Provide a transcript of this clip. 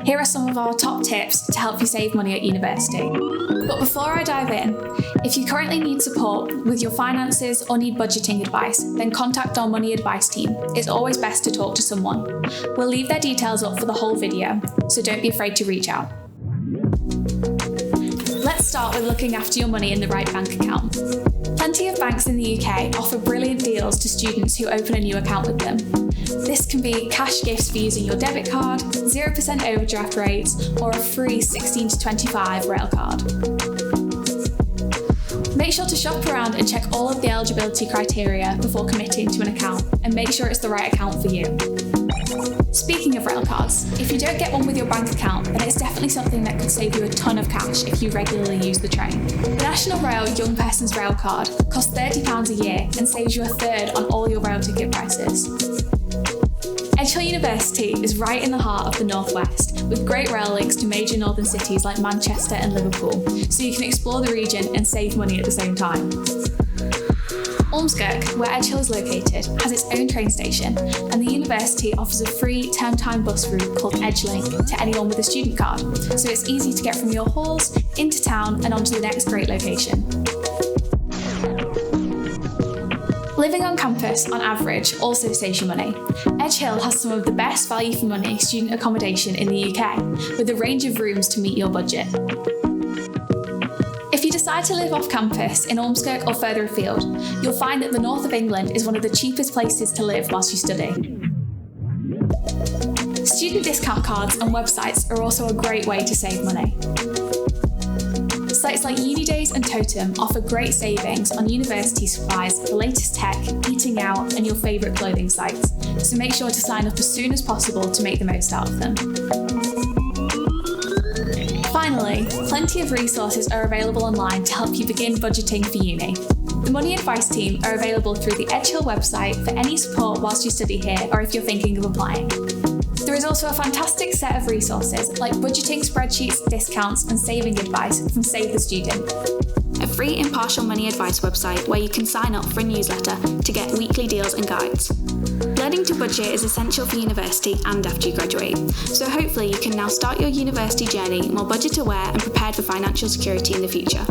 Here are some of our top tips to help you save money at university. But before I dive in, if you currently need support with your finances or need budgeting advice, then contact our money advice team. It's always best to talk to someone. We'll leave their details up for the whole video, so don't be afraid to reach out. Let's start with looking after your money in the right bank account. Plenty of banks in the UK offer brilliant deals to students who open a new account with them. This can be cash gifts for using your debit card, 0% overdraft rates, or a free 16 to 25 rail card. Make sure to shop around and check all of the eligibility criteria before committing to an account, and make sure it's the right account for you. Speaking of rail cards, if you don't get one with your bank account, then it's definitely something that could save you a ton of cash if you regularly use the train. The National Rail Young Person's Rail Card costs £30 a year and saves you a third on all your rail ticket prices. Edge Hill University is right in the heart of the North West, with great rail links to major northern cities like Manchester and Liverpool, so you can explore the region and save money at the same time. Ormskirk, where Edge Hill is located, has its own train station, and the university offers a free term-time bus route called EdgeLink to anyone with a student card, so it's easy to get from your halls, into town, and onto the next great location. Living on campus, on average, also saves you money. Edge Hill has some of the best value for money student accommodation in the UK, with a range of rooms to meet your budget. If you decide to live off campus in Ormskirk or further afield, you'll find that the north of England is one of the cheapest places to live whilst you study. Student discount cards and websites are also a great way to save money. Sites like Unidays and Totem offer great savings on university supplies, the latest tech, eating out, and your favourite clothing sites, so make sure to sign up as soon as possible to make the most out of them. Finally, plenty of resources are available online to help you begin budgeting for uni. The Money Advice team are available through the Edge Hill website for any support whilst you study here or if you're thinking of applying. There is also a fantastic set of resources like budgeting spreadsheets, discounts, and saving advice from Save the Student, a free impartial money advice website where you can sign up for a newsletter to get weekly deals and guides. Learning to budget is essential for university and after you graduate, so hopefully you can now start your university journey more budget aware and prepared for financial security in the future.